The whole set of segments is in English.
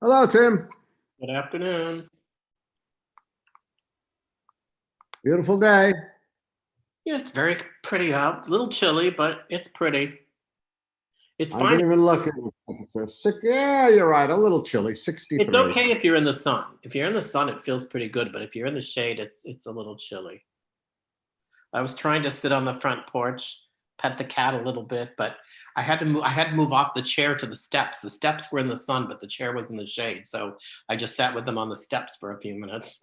Hello, Tim. Good afternoon. Beautiful day. Yeah, it's very pretty out. A little chilly, but it's pretty. It's I fine. didn't even look at the temperature. Yeah, you're right. A little chilly, 63. It's okay if you're in the sun. If you're in the sun, it feels pretty good. But if you're in the shade, it's a little chilly. I was trying to sit on the front porch, pet the cat a little bit, but I had to move. I had to move off the chair to the steps. The steps were in the sun, but the chair was in the shade. So I just sat with him on the steps for a few minutes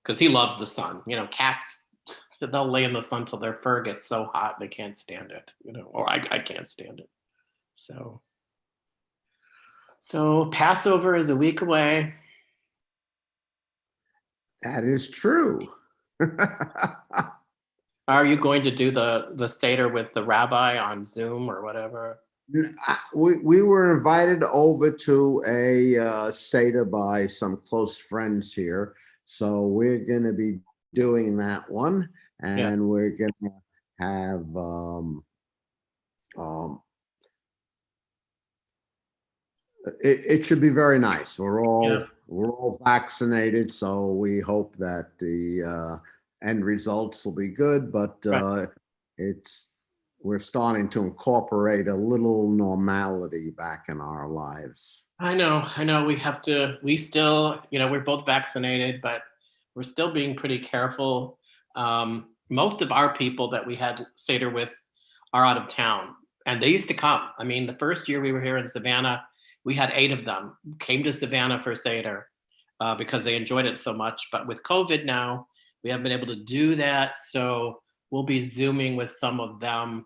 because he loves the sun. You know, cats, they'll lay in the sun till their fur gets so hot they can't stand it. Or I can't stand it. So Passover is a week away. That is true. Are you going to do the Seder with the rabbi on Zoom or whatever? We were invited over to a Seder by some close friends here. So we're going to be doing that one. And we're going to have it should be very nice. We're all vaccinated, so we hope that the end results will be good. But we're starting to incorporate a little normality back in our lives. I know. We still, we're both vaccinated, but we're still being pretty careful. Most of our people that we had Seder with are out of town, and they used to come. I mean, the first year we were here in Savannah, we had 8 of them came to Savannah for Seder because they enjoyed it so much. But with COVID now, we haven't been able to do that. So we'll be Zooming with some of them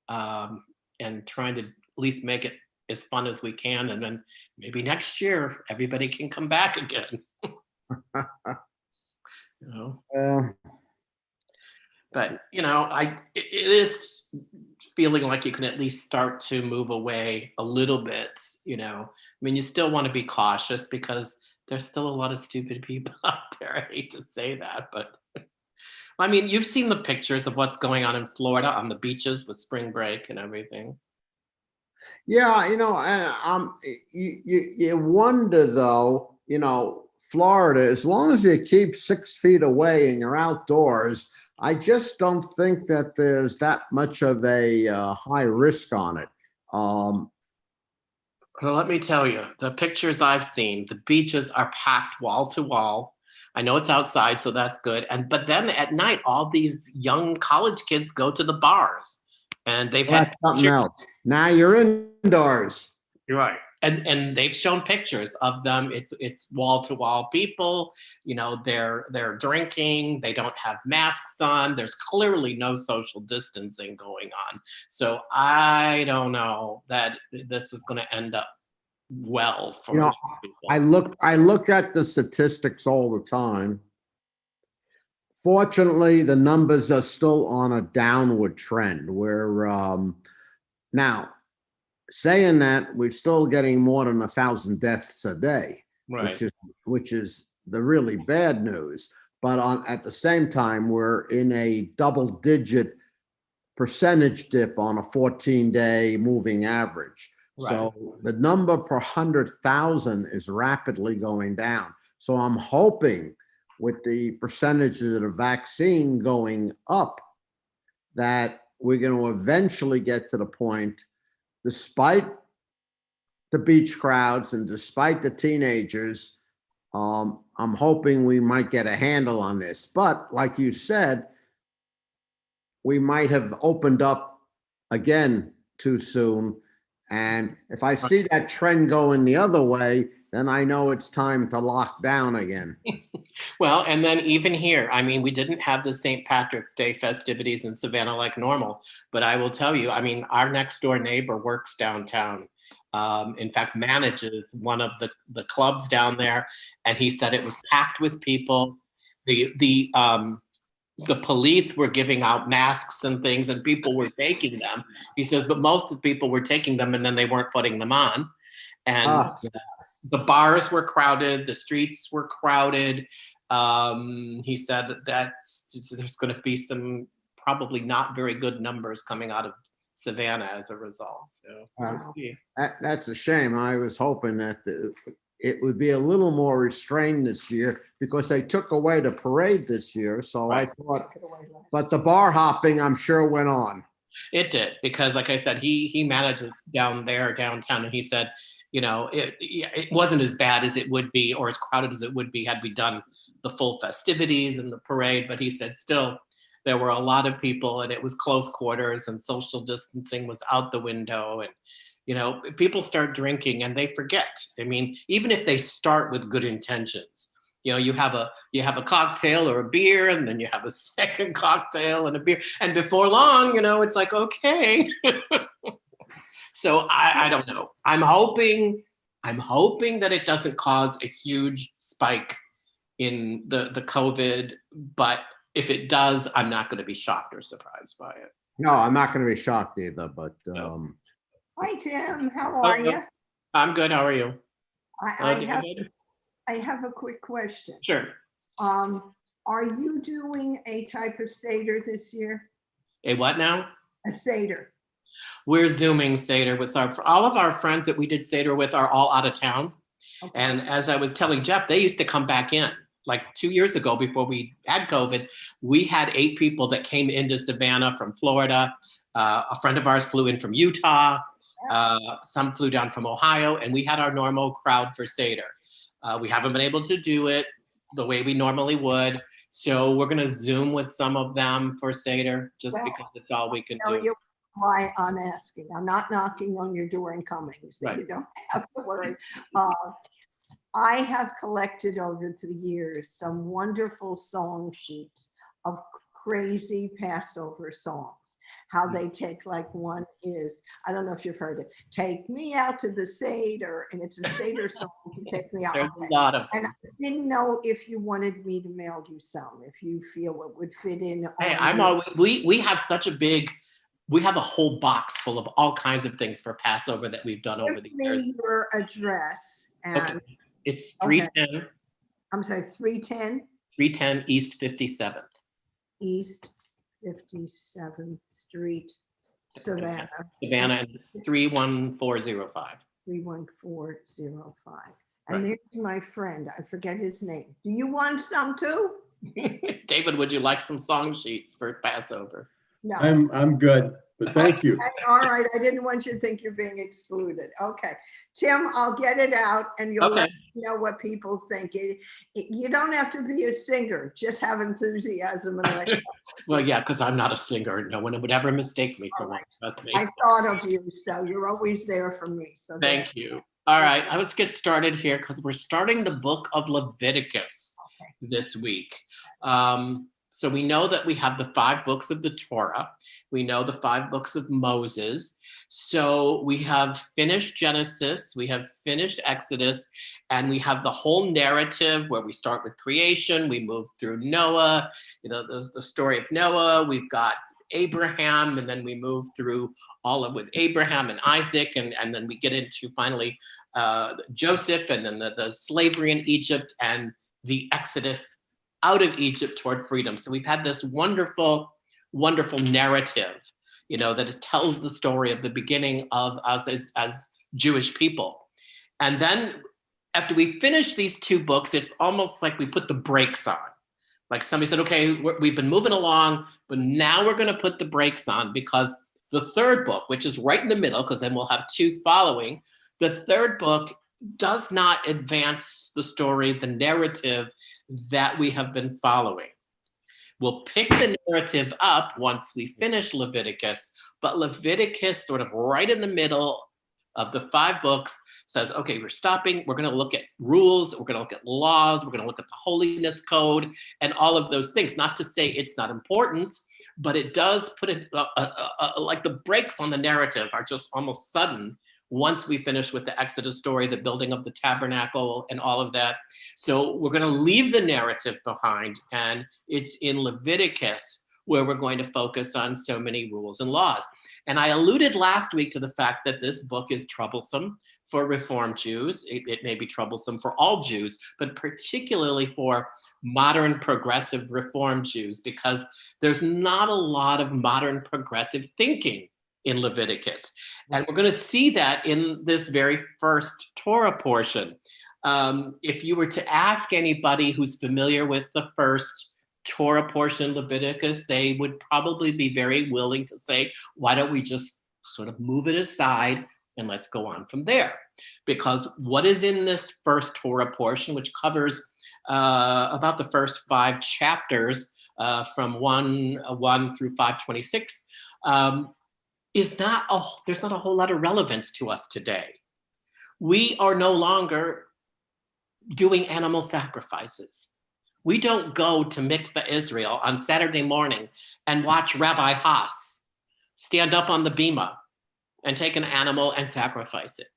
and trying to at least make it as fun as we can. And then maybe next year, everybody can come back again. But, it is feeling like you can at least start to move away a little bit, I mean, you still want to be cautious because there's still a lot of stupid people out there. I hate to say that, but I mean, you've seen the pictures of what's going on in Florida on the beaches with spring break and everything. Yeah, you wonder though, Florida, as long as you keep 6 feet away and you're outdoors, I just don't think that there's that much of a high risk on it. Well, let me tell you, the pictures I've seen, the beaches are packed wall to wall. I know it's outside, so that's good. But then at night, all these young college kids go to the bars, and they've had something else. Now you're indoors. You're right. And they've shown pictures of them. It's wall to wall people. They're drinking. They don't have masks on. There's clearly no social distancing going on. So I don't know that this is going to end up well for people. I look at the statistics all the time. Fortunately, the numbers are still on a downward trend. We're now saying that we're still getting more than 1,000 deaths a day, right. which is the really bad news. But at the same time, we're in a double-digit percentage dip on a 14-day moving average. Right. So the number per 100,000 is rapidly going down. So I'm hoping with the percentages of the vaccine going up that we're going to eventually get to the point, despite the beach crowds and despite the teenagers, I'm hoping we might get a handle on this. But like you said, we might have opened up again too soon. And if I see that trend going the other way, then I know it's time to lock down again. Well, and then even here, I mean, we didn't have the St. Patrick's Day festivities in Savannah like normal, but I will tell you, I mean, our next door neighbor works downtown. In fact, manages one of the clubs down there. And he said it was packed with people. The police were giving out masks and things and people were taking them. He says, but most of the people were taking them and then they weren't putting them on. And the bars were crowded, the streets were crowded. He said that there's going to be some probably not very good numbers coming out of Savannah as a result. So we'll see. That's a shame. I was hoping that it would be a little more restrained this year because they took away the parade this year. So Right. I thought, but the bar hopping, I'm sure, went on. It did, because like I said, he manages down there downtown, and he said, it wasn't as bad as it would be, or as crowded as it would be had we done the full festivities and the parade. But he said still there were a lot of people, and it was close quarters, and social distancing was out the window, and people start drinking and they forget. I mean, even if they start with good intentions, you have a cocktail or a beer, and then you have a second cocktail and a beer, and before long, it's like, okay. So I don't know. I'm hoping that it doesn't cause a huge spike in the COVID, but if it does, I'm not going to be shocked or surprised by it. No, I'm not going to be shocked either. But No. Hi, Tim. How are you? I'm good. How are you? I have a quick question. Sure. Are you doing a type of Seder this year? A what now? A Seder. We're Zooming Seder with all of our friends that we did Seder with are all out of town. Okay. And as I was telling Jeff, they used to come back in. Like 2 years ago, before we had COVID, we had 8 people that came into Savannah from Florida. A friend of ours flew in from Utah. Some flew down from Ohio, and we had our normal crowd for Seder. We haven't been able to do it the way we normally would. So we're going to Zoom with some of them for Seder, just because it's all we can do. You why I'm asking. I'm not knocking on your door and coming, so Right. You don't have to worry. I have collected over the years some wonderful song sheets of crazy Passover songs. How they take, like, one is, I don't know if you've heard it, "Take Me Out to the Seder," and it's a Seder song to take me out. There's a lot of And I didn't know if you wanted me to mail you some, if you feel it would fit in. Hey, on we have such a big, we have a whole box full of all kinds of things for Passover that we've done over Give the years. me your address, and Okay. It's 310, I'm sorry, 310 310 East 57th. East 57th Street, Savannah, Savannah, and it's 31405. 31405. Right. And there's my friend, I forget his name. Do you want some too? David, would you like some song sheets for Passover? No. I'm good, but thank you. All right, I didn't want you to think you're being excluded. Okay, Tim, I'll get it out and you'll let me know what people think. You don't have to be a singer, just have enthusiasm and let go. Well, yeah, because I'm not a singer. No one would ever mistake me for one. That's me. I thought of you, so you're always there for me. So Thank you. All right, let's get started here because we're starting the book of Leviticus this week. So we know that we have the 5 books of the Torah. We know the 5 books of Moses. So we have finished Genesis, we have finished Exodus, and we have the whole narrative where we start with creation, we move through Noah, there's the story of Noah, we've got Abraham, and then we move through all of with Abraham and Isaac, and then we get into finally Joseph, and then the slavery in Egypt, and the Exodus out of Egypt toward freedom. So we've had this wonderful, wonderful narrative, that it tells the story of the beginning of us as Jewish people. And then after we finish these 2 books, it's almost like we put the brakes on. Like somebody said, okay, we've been moving along, but now we're going to put the brakes on because the 3rd book, which is right in the middle, because then we'll have 2 following, the 3rd book does not advance the story, the narrative that we have been following. We'll pick the narrative up once we finish Leviticus, but Leviticus, sort of right in the middle of the 5 books, says, okay, we're stopping, we're going to look at rules, we're going to look at laws, we're going to look at the holiness code, and all of those things. Not to say it's not important, but it does put it, like the brakes on the narrative are just almost sudden once we finish with the Exodus story, the building of the tabernacle and all of that. So we're going to leave the narrative behind, and it's in Leviticus where we're going to focus on so many rules and laws. And I alluded last week to the fact that this book is troublesome for Reform Jews. It may be troublesome for all Jews, but particularly for modern progressive Reform Jews, because there's not a lot of modern progressive thinking in Leviticus. And we're going to see that in this very first Torah portion. If you were to ask anybody who's familiar with the first Torah portion, Leviticus, they would probably be very willing to say, why don't we just sort of move it aside and let's go on from there? Because what is in this first Torah portion, which covers about the first 5 chapters from 1 through 526, there's not a whole lot of relevance to us today. We are no longer doing animal sacrifices. We don't go to Mikveh Israel on Saturday morning and watch Rabbi Haas stand up on the bima and take an animal and sacrifice it.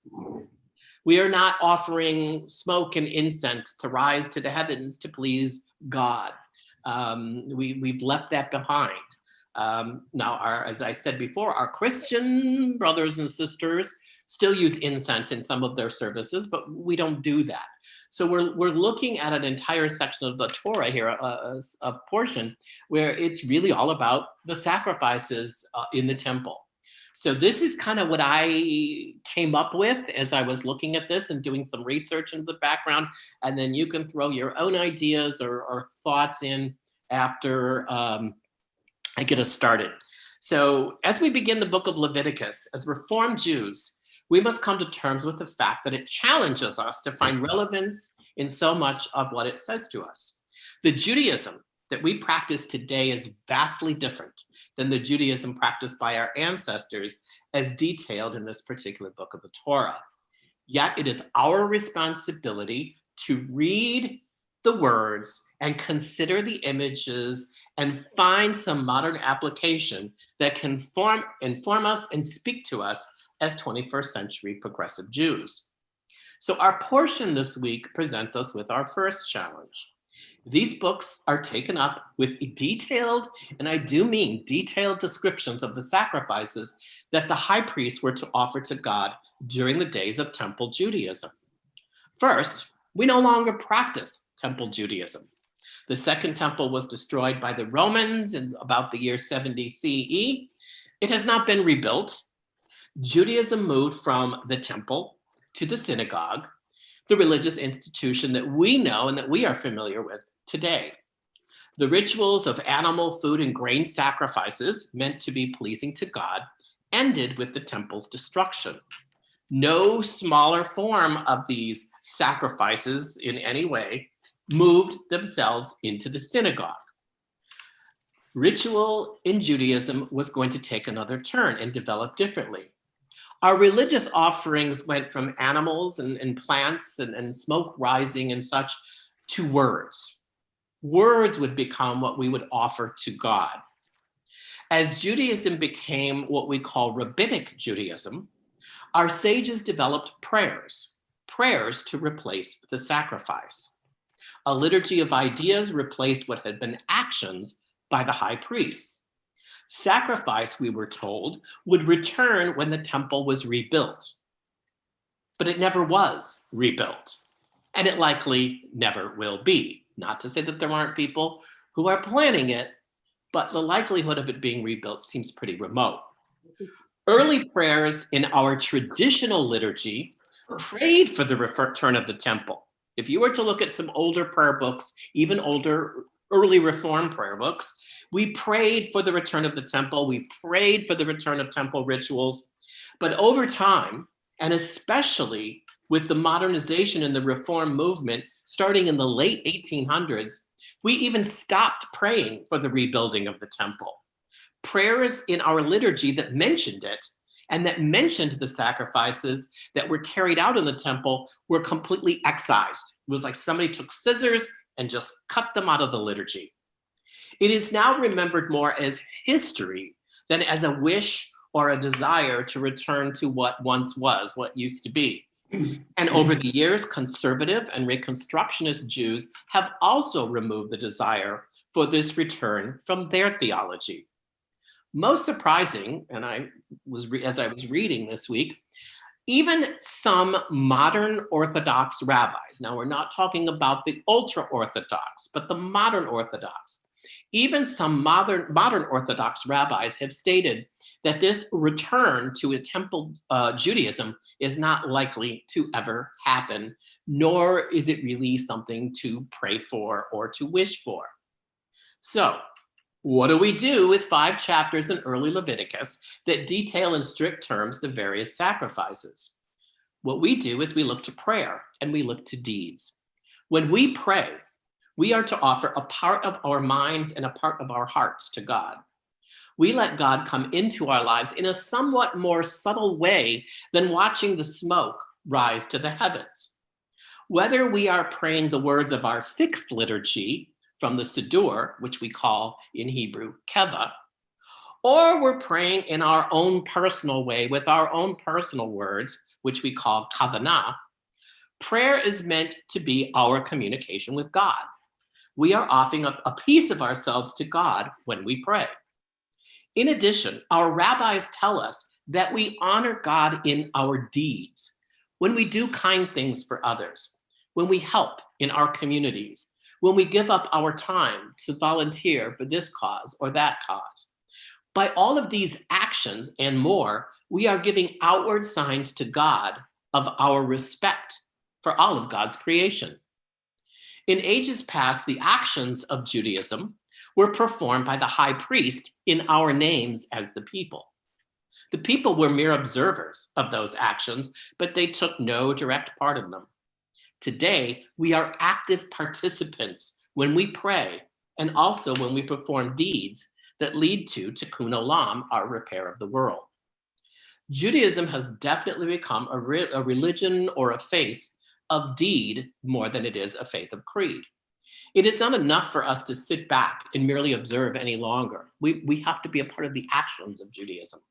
We are not offering smoke and incense to rise to the heavens to please God. We've left that behind. Now, as I said before, our Christian brothers and sisters still use incense in some of their services, but we don't do that. So we're looking at an entire section of the Torah here, a portion where it's really all about the sacrifices in the temple. So this is kind of what I came up with as I was looking at this and doing some research in the background. And then you can throw your own ideas or thoughts in after I get us started. So as we begin the book of Leviticus, as Reformed Jews, we must come to terms with the fact that it challenges us to find relevance in so much of what it says to us. The Judaism that we practice today is vastly different than the Judaism practiced by our ancestors, as detailed in this particular book of the Torah. Yet it is our responsibility to read the words and consider the images and find some modern application that can inform us and speak to us as 21st century progressive Jews. So our portion this week presents us with our first challenge. These books are taken up with detailed, and I do mean detailed, descriptions of the sacrifices that the high priests were to offer to God during the days of Temple Judaism. First, we no longer practice Temple Judaism. The Second Temple was destroyed by the Romans in about the year 70 CE. It has not been rebuilt. Judaism moved from the temple to the synagogue, the religious institution that we know and that we are familiar with today. The rituals of animal, food, and grain sacrifices meant to be pleasing to God ended with the temple's destruction. No smaller form of these sacrifices in any way moved themselves into the synagogue. Ritual in Judaism was going to take another turn and develop differently. Our religious offerings went from animals and plants and smoke rising and such to words. Words would become what we would offer to God. As Judaism became what we call rabbinic Judaism, our sages developed prayers to replace the sacrifice. A liturgy of ideas replaced what had been actions by the high priests. Sacrifice, we were told, would return when the temple was rebuilt. But it never was rebuilt, and it likely never will be. Not to say that there aren't people who are planning it, but the likelihood of it being rebuilt seems pretty remote. Early prayers in our traditional liturgy prayed for the return of the temple. If you were to look at some older prayer books, even older early Reformed prayer books, we prayed for the return of the temple. We prayed for the return of temple rituals. But over time, and especially with the modernization and the Reform movement starting in the late 1800s, we even stopped praying for the rebuilding of the temple. Prayers in our liturgy that mentioned it and that mentioned the sacrifices that were carried out in the temple were completely excised. It was like somebody took scissors and just cut them out of the liturgy. It is now remembered more as history than as a wish or a desire to return to what once was, what used to be. And over the years, conservative and Reconstructionist Jews have also removed the desire for this return from their theology. Most surprising, and as I was reading this week, even some modern Orthodox rabbis, now we're not talking about the ultra-Orthodox, but the modern Orthodox, Even some modern Orthodox rabbis have stated that this return to a temple Judaism is not likely to ever happen, nor is it really something to pray for or to wish for. So, what do we do with 5 chapters in early Leviticus that detail in strict terms the various sacrifices? What we do is we look to prayer and we look to deeds. When we pray, we are to offer a part of our minds and a part of our hearts to God. We let God come into our lives in a somewhat more subtle way than watching the smoke rise to the heavens. Whether we are praying the words of our fixed liturgy from the Siddur, which we call in Hebrew keva, or we're praying in our own personal way with our own personal words, which we call kavanah, prayer is meant to be our communication with God. We are offering up a piece of ourselves to God when we pray. In addition, our rabbis tell us that we honor God in our deeds, when we do kind things for others, when we help in our communities, when we give up our time to volunteer for this cause or that cause. By all of these actions and more, we are giving outward signs to God of our respect for all of God's creation. In ages past, the actions of Judaism were performed by the high priest in our names as the people. The people were mere observers of those actions, but they took no direct part in them. Today, we are active participants when we pray and also when we perform deeds that lead to tikkun olam, our repair of the world. Judaism has definitely become a religion or a faith of deed more than it is a faith of creed. It is not enough for us to sit back and merely observe any longer. We have to be a part of the actions of Judaism.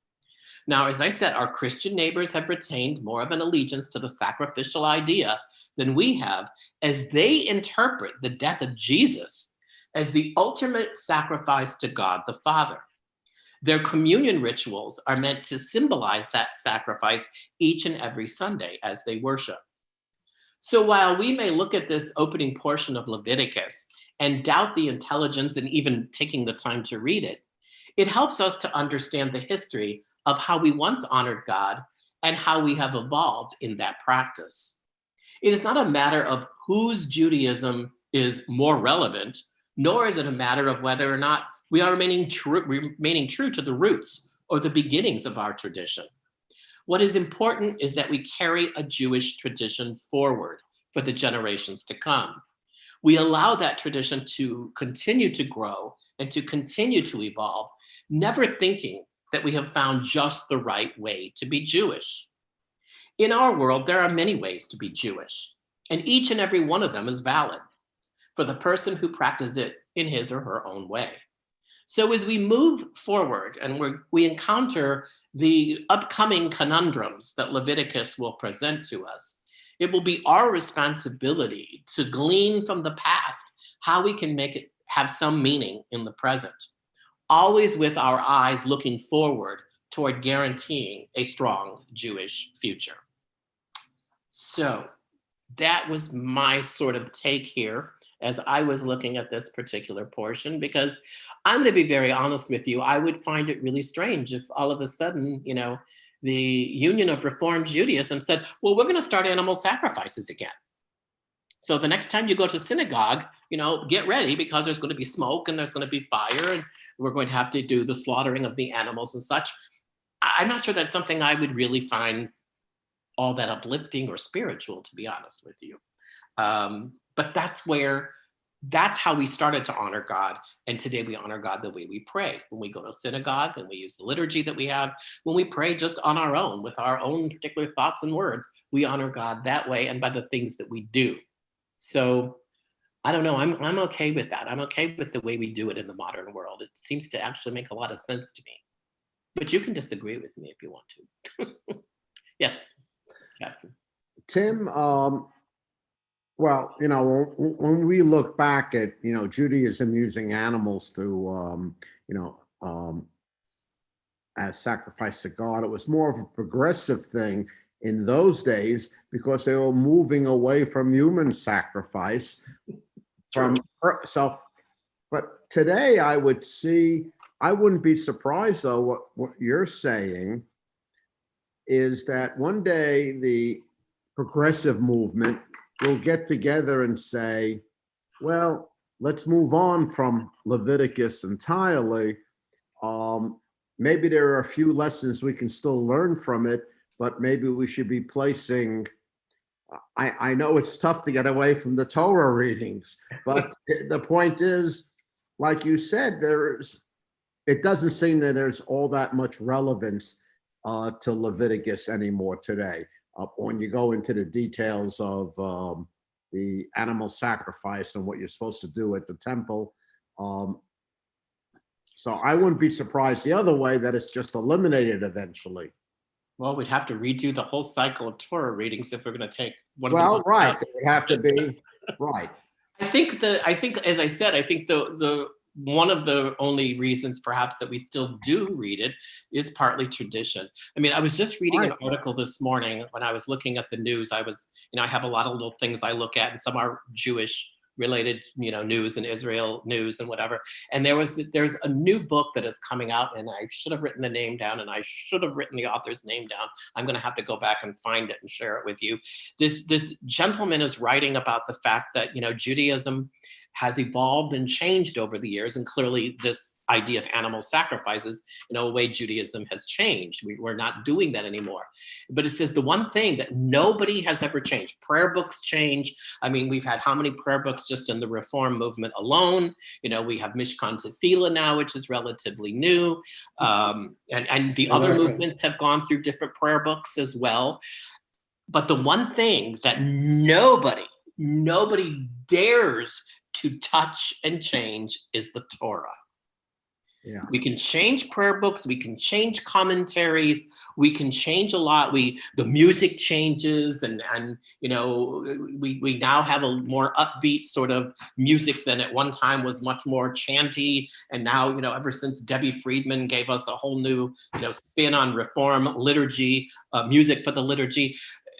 Now, as I said, our Christian neighbors have retained more of an allegiance to the sacrificial idea than we have, as they interpret the death of Jesus as the ultimate sacrifice to God the Father. Their communion rituals are meant to symbolize that sacrifice each and every Sunday as they worship. So while we may look at this opening portion of Leviticus and doubt the intelligence and even taking the time to read it, it helps us to understand the history of how we once honored God and how we have evolved in that practice. It is not a matter of whose Judaism is more relevant, nor is it a matter of whether or not we are remaining true to the roots or the beginnings of our tradition. What is important is that we carry a Jewish tradition forward for the generations to come. We allow that tradition to continue to grow and to continue to evolve, never thinking that we have found just the right way to be Jewish. In our world, there are many ways to be Jewish, and each and every one of them is valid for the person who practices it in his or her own way. So as we move forward and we encounter the upcoming conundrums that Leviticus will present to us, it will be our responsibility to glean from the past how we can make it have some meaning in the present, always with our eyes looking forward toward guaranteeing a strong Jewish future. So that was my sort of take here as I was looking at this particular portion, because I'm going to be very honest with you. I would find it really strange if all of a sudden, the Union of Reformed Judaism said, well, we're going to start animal sacrifices again. So the next time you go to synagogue, get ready, because there's going to be smoke and there's going to be fire and we're going to have to do the slaughtering of the animals and such. I'm not sure that's something I would really find all that uplifting or spiritual, to be honest with you. But that's how we started to honor God. And today we honor God the way we pray. When we go to synagogue and we use the liturgy that we have, when we pray just on our own with our own particular thoughts and words, we honor God that way and by the things that we do. So I don't know, I'm okay with that. I'm okay with the way we do it in the modern world. It seems to actually make a lot of sense to me. But you can disagree with me if you want to. Yes, Captain. Tim, well, when we look back at, Judaism using animals to, as sacrifice to God, it was more of a progressive thing in those days because they were moving away from human sacrifice. But But today I wouldn't be surprised though, what you're saying is that one day the progressive movement will get together and say, well, let's move on from Leviticus entirely. Maybe there are a few lessons we can still learn from it, but maybe we should be placing, I know it's tough to get away from the Torah readings, but the point is, like you said, it doesn't seem that there's all that much relevance to Leviticus anymore today. When you go into the details of the animal sacrifice and what you're supposed to do at the temple. So I wouldn't be surprised the other way, that it's just eliminated eventually. Well, we'd have to redo the whole cycle of Torah readings if we're going to take one of Well, the right, it would have to be, right. I think, as I said, I think the one of the only reasons perhaps that we still do read it is partly tradition. I mean, I was just reading an article this morning when I was looking at the news. I have a lot of little things I look at, and some are Jewish related, news and Israel news and whatever. And there's a new book that is coming out, and I should have written the name down, and I should have written the author's name down. I'm going to have to go back and find it and share it with you. This gentleman is writing about the fact that, Judaism has evolved and changed over the years. And clearly this idea of animal sacrifices, in a way, Judaism has changed. We're not doing that anymore. But it says the one thing that nobody has ever changed, prayer books change. I mean, we've had how many prayer books just in the Reform movement alone? We have Mishkan Tefillah now, which is relatively new. And the other movements have gone through different prayer books as well. But the one thing that nobody dares to touch and change is the Torah. Yeah. We can change prayer books, we can change commentaries, we can change a lot. The music changes, and we now have a more upbeat sort of music than at one time was much more chanty. And now, ever since Debbie Friedman gave us a whole new, spin on Reform liturgy, music for the liturgy,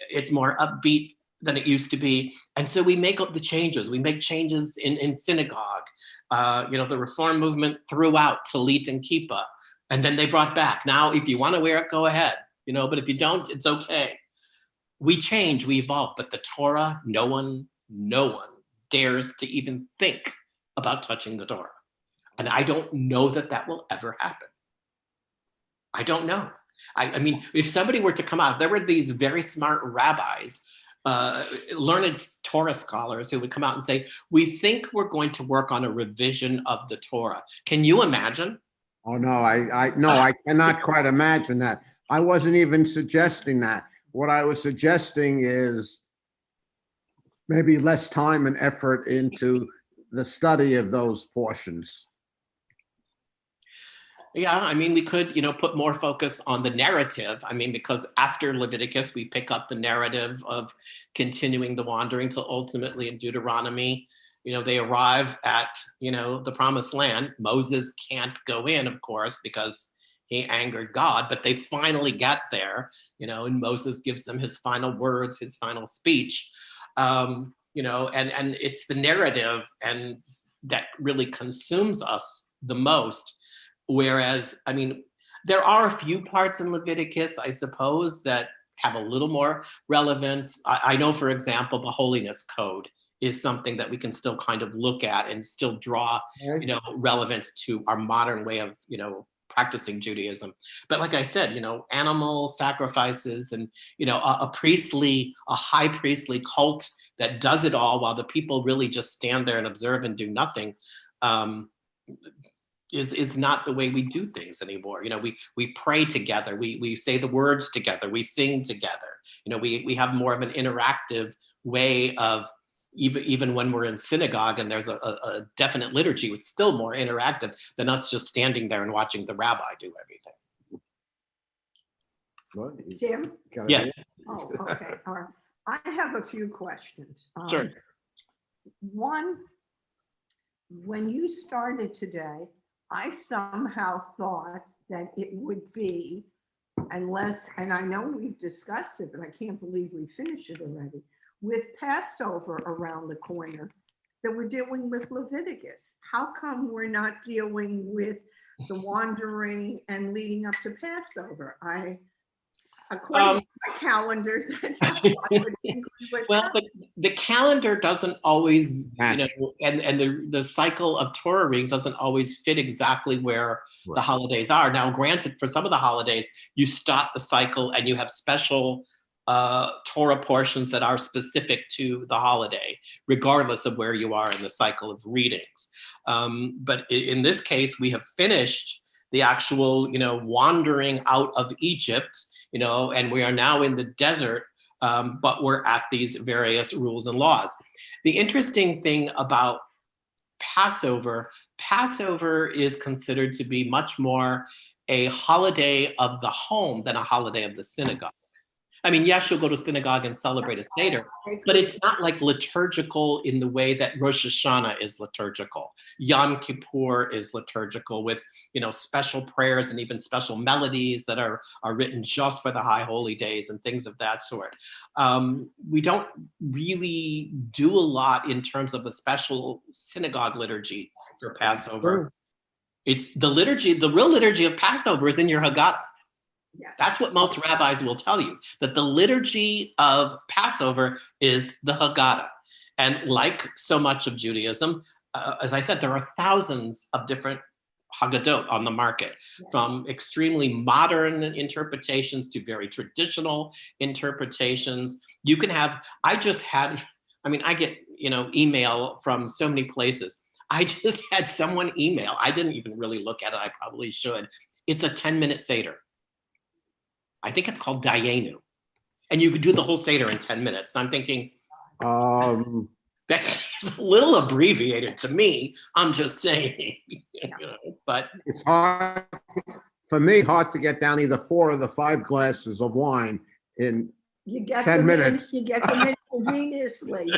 it's more upbeat than it used to be. And so we make up the changes. We make changes in synagogue. The Reform movement threw out Talit and Kippah, and then they brought back. Now, if you want to wear it, go ahead. But if you don't, it's okay. We change, we evolve. But the Torah, no one dares to even think about touching the Torah. And I don't know that will ever happen. I don't know. I mean, if somebody were to come out, there were these very smart rabbis, learned Torah scholars who would come out and say, we think we're going to work on a revision of the Torah. Can you imagine? Oh, no, I cannot quite imagine that. I wasn't even suggesting that. What I was suggesting is maybe less time and effort into the study of those portions. Yeah, I mean, we could, put more focus on the narrative. I mean, because after Leviticus, we pick up the narrative of continuing the wandering till ultimately in Deuteronomy, they arrive at, the promised land. Moses can't go in, of course, because he angered God, but they finally get there, and Moses gives them his final words, his final speech, and it's the narrative and that really consumes us the most. Whereas, I mean, there are a few parts in Leviticus, I suppose, that have a little more relevance. I know, for example, the holiness code is something that we can still kind of look at and still draw, relevance to our modern way of, practicing Judaism. But like I said, animal sacrifices and, a high priestly cult that does it all while the people really just stand there and observe and do nothing. Is not the way we do things anymore. We pray together, we say the words together, we sing together. We have more of an interactive way of, even when we're in synagogue and there's a definite liturgy, it's still more interactive than us just standing there and watching the rabbi do everything. Jim? Yes. Oh, okay. All right. I have a few questions. Sure. One, when you started today, I somehow thought that it would be, unless, and I know we've discussed it, but I can't believe we finished it already, with Passover around the corner, that we're dealing with Leviticus. How come we're not dealing with the wandering and leading up to Passover? According to my calendar, that's how I would think we would Well, have. but the calendar doesn't always, and the cycle of Torah readings doesn't always fit exactly where the holidays are. Now, granted, for some of the holidays, you stop the cycle and you have special Torah portions that are specific to the holiday, regardless of where you are in the cycle of readings. But in this case, we have finished the actual, wandering out of Egypt, and we are now in the desert, but we're at these various rules and laws. The interesting thing about Passover is considered to be much more a holiday of the home than a holiday of the synagogue. I mean, yes, you'll go to synagogue and celebrate a Seder, but it's not like liturgical in the way that Rosh Hashanah is liturgical. Yom Kippur is liturgical with, special prayers and even special melodies that are written just for the high holy days and things of that sort. We don't really do a lot in terms of a special synagogue liturgy for Passover. It's the liturgy, the real liturgy of Passover is in your Haggadah. Yeah. That's what most rabbis will tell you, that the liturgy of Passover is the Haggadah. And like so much of Judaism, as I said, there are thousands of different Haggadot on the market, from extremely modern interpretations to very traditional interpretations. You can have, I get, email from so many places. I just had someone email, I didn't even really look at it, I probably should. It's a 10-minute Seder. I think it's called Dayenu. And you could do the whole Seder in 10 minutes. And I'm thinking, that's a little abbreviated to me. I'm just saying, but it's hard, for me, hard to get down either 4 or the 5 glasses of wine in You get 10 minutes. You get them in conveniently.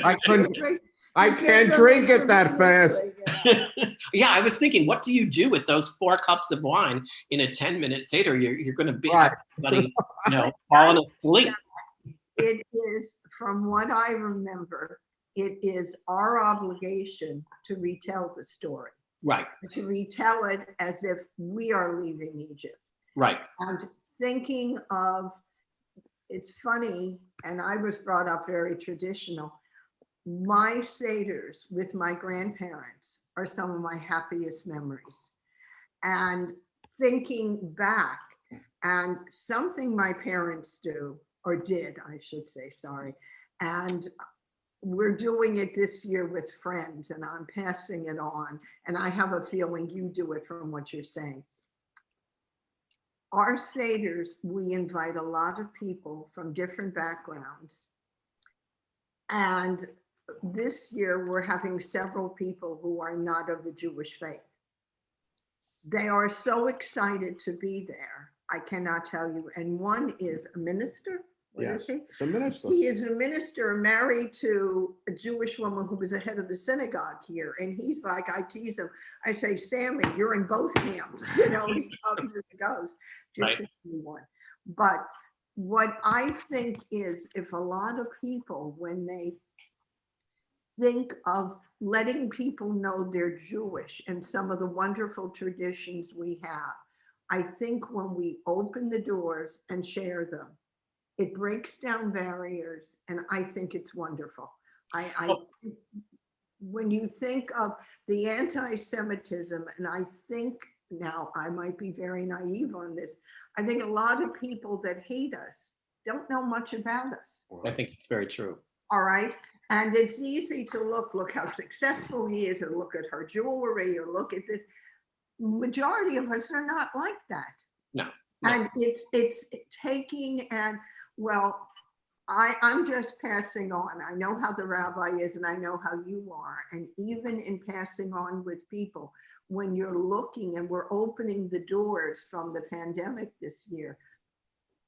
I can't drink it that fast. Yeah, I was thinking, what do you do with those 4 cups of wine in a 10-minute Seder? You're going to be everybody, falling asleep. It is, from what I remember, it is our obligation to retell the story. Right. To retell it as if we are leaving Egypt. Right. And thinking of, it's funny, and I was brought up very traditional. My Seders with my grandparents are some of my happiest memories. And thinking back, and something my parents do, or did, I should say, sorry, and we're doing it this year with friends, and I'm passing it on, and I have a feeling you do it from what you're saying. Our Seders, we invite a lot of people from different backgrounds, and this year we're having several people who are not of the Jewish faith. They are so excited to be there. I cannot tell you. And one is a minister. What is he? It's a minister. He is a minister married to a Jewish woman who was the head of the synagogue here. And he's like, I tease him. I say, Sammy, you're in both camps. He comes and goes. Just one. But what I think is, if a lot of people, when they think of letting people know they're Jewish and some of the wonderful traditions we have, I think when we open the doors and share them, it breaks down barriers, and I think it's wonderful. When you think of the anti-Semitism, and I think, now I might be very naive on this, I think a lot of people that hate us don't know much about us. I think it's very true. All right. And it's easy to look how successful he is, or look at her jewelry, or look at this. Majority of us are not like that. No. And it's taking, and well, I'm just passing on. I know how the rabbi is, and I know how you are. And even in passing on with people, when you're looking and we're opening the doors from the pandemic this year,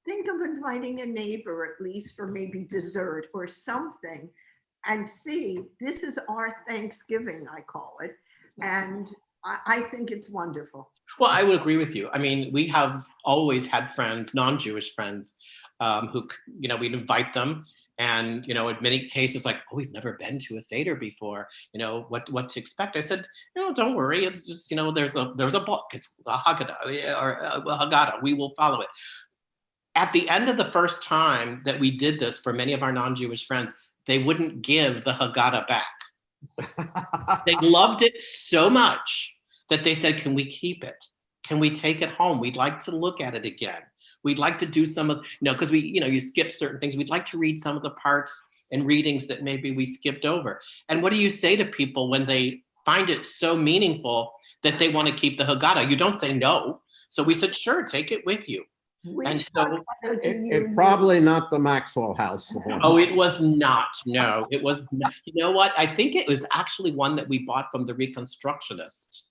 think of inviting a neighbor at least for maybe dessert or something, and see, this is our Thanksgiving, I call it. And I think it's wonderful. Well, I would agree with you. I mean, we have always had friends, non-Jewish friends, who, we'd invite them, And, in many cases, like, oh, we've never been to a Seder before, what to expect. I said, don't worry. It's just, there's a book. It's a Haggadah or a Haggadah. We will follow it. At the end of the first time that we did this for many of our non-Jewish friends, they wouldn't give the Haggadah back. They loved it so much that they said, can we keep it? Can we take it home? We'd like to look at it again. We'd like to do some of, because you skip certain things. We'd like to read some of the parts and readings that maybe we skipped over. And what do you say to people when they find it so meaningful that they want to keep the Haggadah? You don't say no. So we said, sure, take it with you. Which So It probably not the Maxwell House. Oh, it was not. No, it was. You know what? I think it was actually one that we bought from the Reconstructionist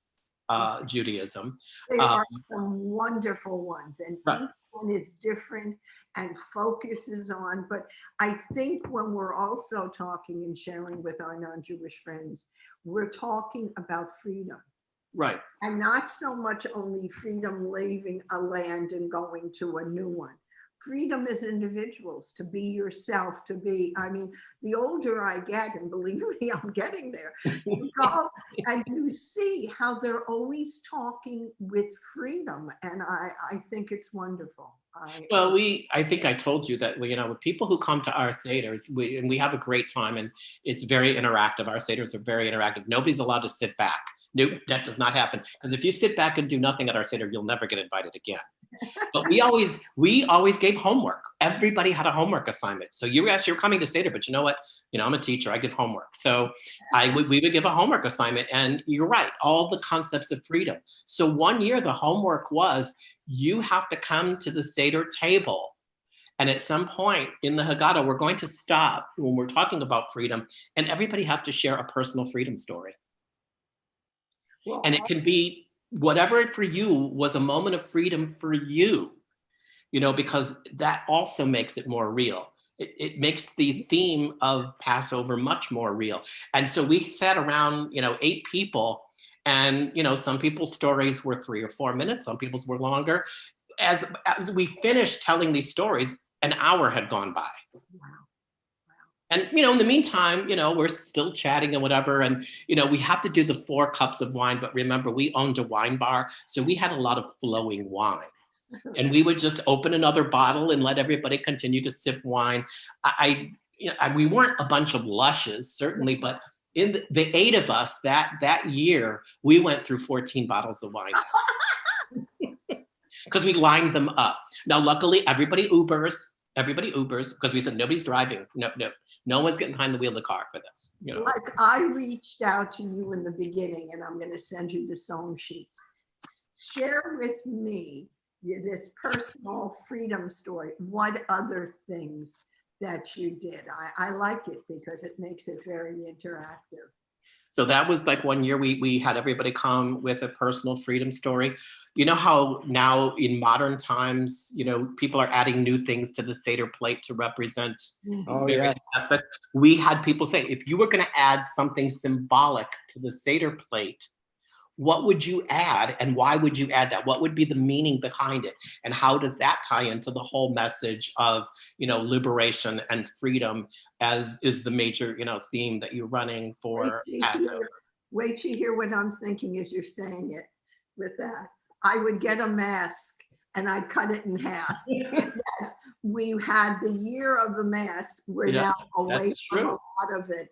Judaism. There are some wonderful ones, and Right. each one is different and focuses on. But I think when we're also talking and sharing with our non-Jewish friends, we're talking about freedom. Right. And not so much only freedom leaving a land and going to a new one. Freedom as individuals, to be yourself, the older I get, and believe me, I'm getting there, you go and you see how they're always talking with freedom. And I think it's wonderful. Well, I think I told you that, with people who come to our Seders, we have a great time, and it's very interactive. Our Seders are very interactive. Nobody's allowed to sit back. Nope, that does not happen. Because if you sit back and do nothing at our Seder, you'll never get invited again. But we always gave homework. Everybody had a homework assignment. So you're coming to Seder, but you know what? I'm a teacher. I give homework. So we would give a homework assignment. And you're right, all the concepts of freedom. So one year the homework was, you have to come to the Seder table. And at some point in the Haggadah, we're going to stop when we're talking about freedom, and everybody has to share a personal freedom story. Well, and it can be whatever for you was a moment of freedom for you, because that also makes it more real. It makes the theme of Passover much more real. And so we sat around, 8 people, and, some people's stories were 3 or 4 minutes. Some people's were longer. As we finished telling these stories, an hour had gone by. wow. And, in the meantime, we're still chatting and whatever. And, we have to do the 4 cups of wine. But remember, we owned a wine bar. So we had a lot of flowing wine. And we would just open another bottle and let everybody continue to sip wine. We weren't a bunch of lushes, certainly. But in the 8 of us that year, we went through 14 bottles of wine. Because we lined them up. Now, luckily, everybody Ubers, because we said nobody's driving. No one's getting behind the wheel of the car for this. Like I reached out to you in the beginning, and I'm going to send you the song sheets. Share with me this personal freedom story. What other things that you did? I like it because it makes it very interactive. So that was like one year we had everybody come with a personal freedom story. You know how now in modern times, people are adding new things to the Seder plate to represent various aspects. We had people say, if you were going to add something symbolic to the Seder plate, what would you add and why would you add that? What would be the meaning behind it? And how does that tie into the whole message of, liberation and freedom as is the major, theme that you're running for Passover? Wait till you hear what I'm thinking as you're saying it with that. I would get a mask and I'd cut it in half. We had the year of the mask. We're now away from a lot of it.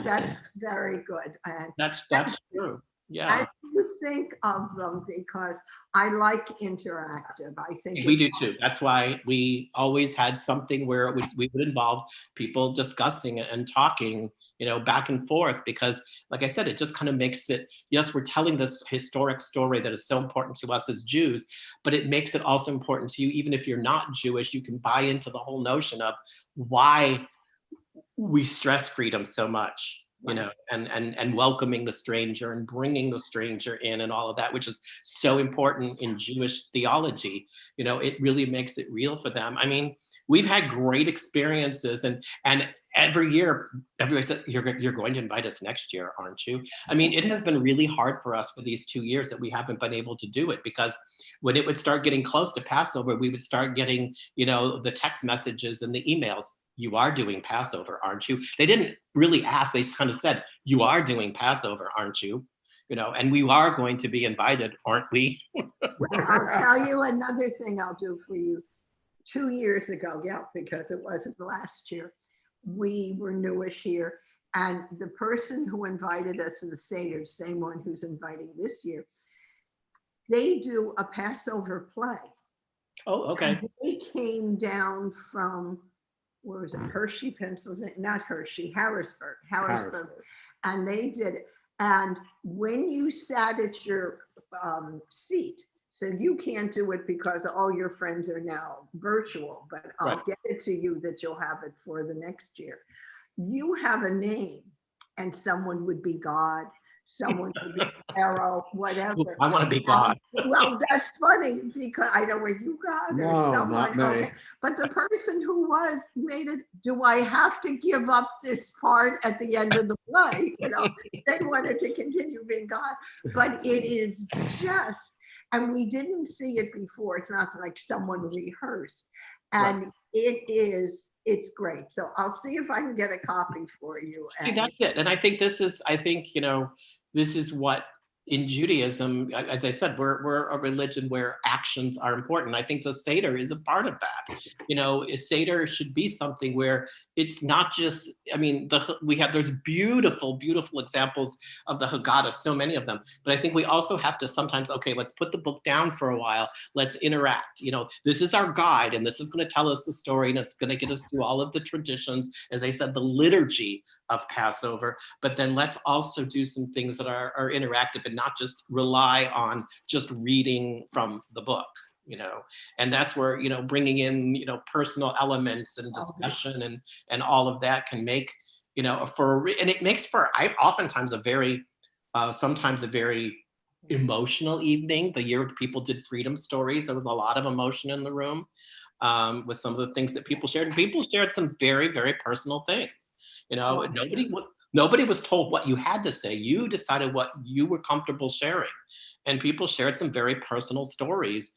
That's very good. And that's true. Yeah. I do think of them because I like interactive. I think we do too. That's why we always had something where we would involve people discussing it and talking, back and forth, because like I said, it just kind of makes it, yes, we're telling this historic story that is so important to us as Jews, but it makes it also important to you, even if you're not Jewish. You can buy into the whole notion of why we stress freedom so much. And welcoming the stranger and bringing the stranger in and all of that, which is so important in Jewish theology. It really makes it real for them. I mean, we've had great experiences, and every year, everybody said, you're going to invite us next year, aren't you? I mean, it has been really hard for us for these 2 years that we haven't been able to do it, because when it would start getting close to Passover, we would start getting, the text messages and the emails. you are doing Passover, aren't you? They didn't really ask, they kind of said, you are doing Passover, aren't you? And we are going to be invited, aren't we? Well, I'll tell you another thing I'll do for you. 2 years ago, yeah, because it wasn't last year, we were newish here. And the person who invited us to the Seder, same one who's inviting this year, they do a Passover play. Oh, okay. And they came down from, where was it? Hershey, Pennsylvania, not Hershey, Harrisburg. And they did it. And when you sat at your seat, so you can't do it because all your friends are now virtual, but I'll get it to you that you'll have it for the next year. You have a name, and someone would be God, someone would be Pharaoh, whatever. Ooh, I want to be God. Well, that's funny because I know where you God or No, someone. not me. Okay. But the person who made it, do I have to give up this part at the end of the play? They wanted to continue being God, but it is just, and we didn't see it before. It's not like someone rehearsed, and it's great. So I'll see if I can get a copy for you. See, that's it. And I think this is what in Judaism, as I said, we're a religion where actions are important. I think the Seder is a part of that. A Seder should be something where it's not just, there's beautiful, beautiful examples of the Haggadah, so many of them. But I think we also have to sometimes, let's put the book down for a while. Let's interact. This is our guide, and this is going to tell us the story, and it's going to get us through all of the traditions, as I said, the liturgy of Passover. But then let's also do some things that are interactive and not just rely on just reading from the book. And that's where bringing in personal elements and discussion and all of that can make and it makes for oftentimes sometimes a very emotional evening. The year people did freedom stories, there was a lot of emotion in the room with some of the things that people shared. And people shared some very, very personal things. Nobody was told what you had to say. You decided what you were comfortable sharing, and people shared some very personal stories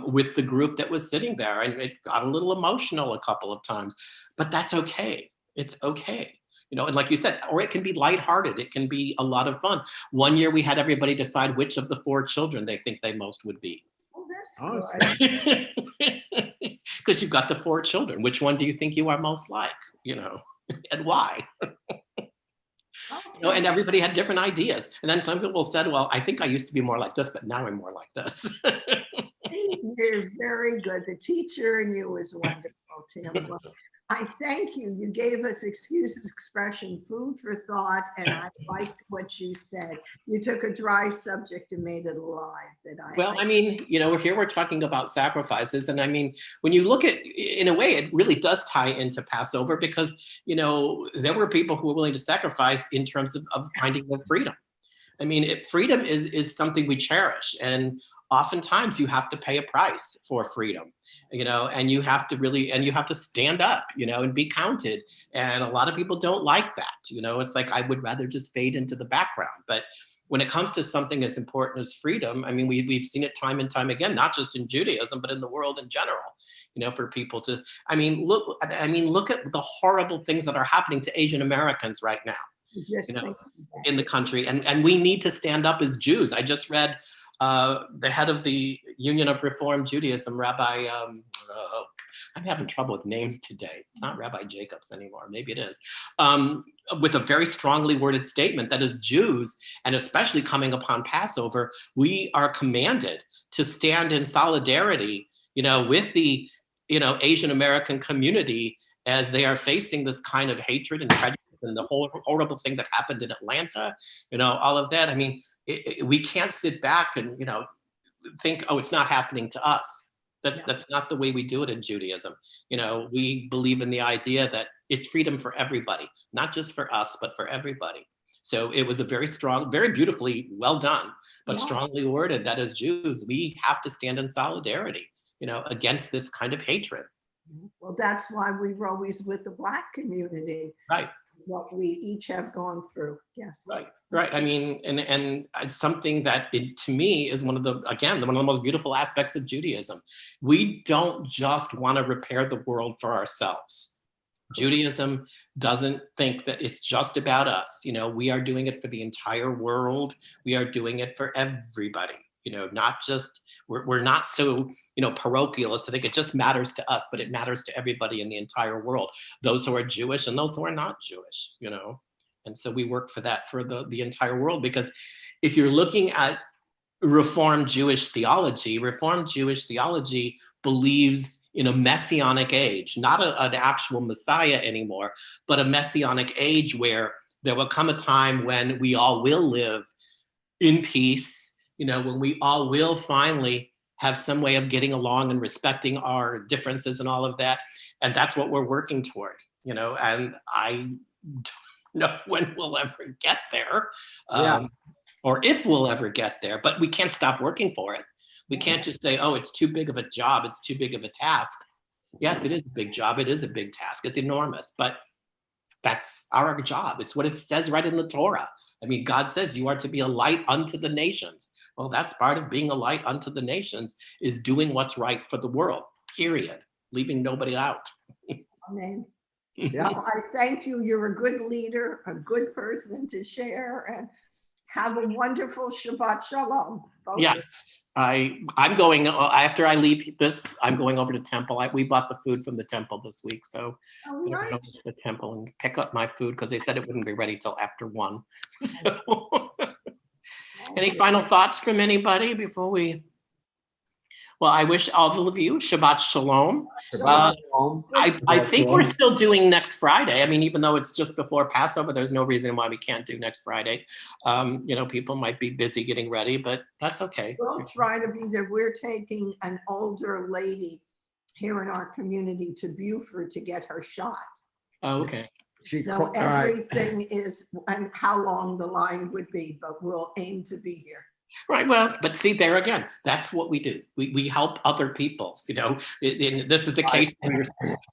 with the group that was sitting there, and it got a little emotional a couple of times, but that's okay. It's okay. And like you said, or it can be lighthearted. It can be a lot of fun. One year we had everybody decide which of the 4 children they think they most would be. Oh, that's good. Because you've got the 4 children. Which one do you think you are most like? And why? And everybody had different ideas. And then some people said, well, I think I used to be more like this, but now I'm more like this. You're very good. The teacher in you is wonderful, Tim. Well, I thank you. You gave us expression, food for thought, and I liked what you said. You took a dry subject and made it alive. We're talking about sacrifices, and when you look at, in a way, it really does tie into Passover because there were people who were willing to sacrifice in terms of finding their freedom. Freedom is something we cherish, and oftentimes you have to pay a price for freedom, and you have to stand up, and be counted. And a lot of people don't like that. It's like, I would rather just fade into the background. But when it comes to something as important as freedom, we've seen it time and time again, not just in Judaism, but in the world in general. For people to, look at the horrible things that are happening to Asian Americans right now. In the country, and we need to stand up as Jews. I just read the head of the Union of Reform Judaism, Rabbi, I'm having trouble with names today. It's not Rabbi Jacobs anymore. Maybe it is. With a very strongly worded statement that as Jews, and especially coming upon Passover, we are commanded to stand in solidarity, with the, Asian American community as they are facing this kind of hatred and prejudice and the whole horrible thing that happened in Atlanta, all of that. We can't sit back and, think, oh, it's not happening to us. That's not the way we do it in Judaism. We believe in the idea that it's freedom for everybody, not just for us, but for everybody. So it was a very strong, very beautifully well done, but strongly worded that as Jews, we have to stand in solidarity, against this kind of hatred. Well, that's why we were always with the Black community. Right. What we each have gone through. Yes. Right. And it's something that to me is one of the most beautiful aspects of Judaism. We don't just want to repair the world for ourselves. Judaism doesn't think that it's just about us. You know, we are doing it for the entire world. We are doing it for everybody. You know, not just, we're not so, you know, parochial as to think it just matters to us, but it matters to everybody in the entire world, those who are Jewish and those who are not Jewish, you know. And so we work for that for the entire world, because if you're looking at Reformed Jewish theology believes in a messianic age, not an actual Messiah anymore, but a messianic age where there will come a time when we all will live in peace, you know, when we all will finally have some way of getting along and respecting our differences and all of that. And that's what we're working toward, you know, and I don't know when we'll ever get there. Yeah. Or if we'll ever get there, but we can't stop working for it. We can't just say, oh, it's too big of a job, it's too big of a task. Yes, it is a big job, it is a big task, it's enormous, but that's our job. It's what it says right in the Torah. I mean, God says you are to be a light unto the nations. Well, that's part of being a light unto the nations, is doing what's right for the world, period, leaving nobody out. Amen. Yeah. Well, I thank you. You're a good leader, a good person to share, and have a wonderful Shabbat Shalom. both of Yes, I'm going, after I leave this, I'm going over to temple. We bought the food from the temple this week, so you. I'm going Nice. over to the temple and pick up my food because they said it wouldn't be ready till after 1. So, any final thoughts from anybody before we? Well, I wish all of you Shabbat Shalom. Shabbat Shalom. I think we're Shalom. still doing next Friday. I mean, even though it's just before Passover, there's no reason why we can't do next Friday. You know, people might be busy getting ready, but that's okay. We'll try to be there. We're taking an older lady here in our community to Beaufort to get her shot. Oh, okay. So All right. everything is, and how long the line would be, but we'll aim to be here. Right. Well, but see, there again, that's what we do. We help other people. You know, this is a case where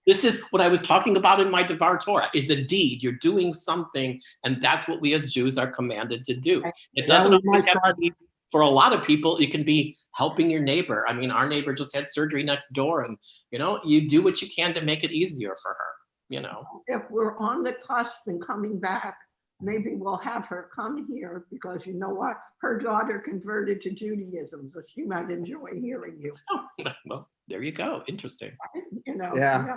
this is what I was talking about in my Devar Torah. It's a deed. You're doing something, and that's what we as Jews are commanded to do. It doesn't we always might have try- to be, for a lot of people, it can be helping your neighbor. I mean, our neighbor just had surgery next door, and you know, you do what you can to make it easier for her. You know. If we're on the cusp and coming back, maybe we'll have her come here, because you know what? Her daughter converted to Judaism, so she might enjoy hearing you. Oh, well, there you go. Interesting. You know. Yeah.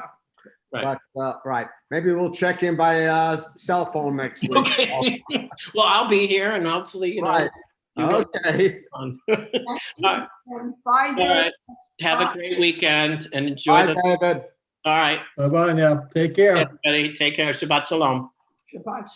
Right. But right, maybe we'll check in by cell phone next week. Okay. Well, I'll be here, and hopefully, you know. Right. you guys Okay. are fun. Thank you, All and bye, All Dave. right. Have a great weekend and enjoy Bye, the. David. All right. Bye-bye now. Take care. Everybody, take care. Shabbat Shalom. Shabbat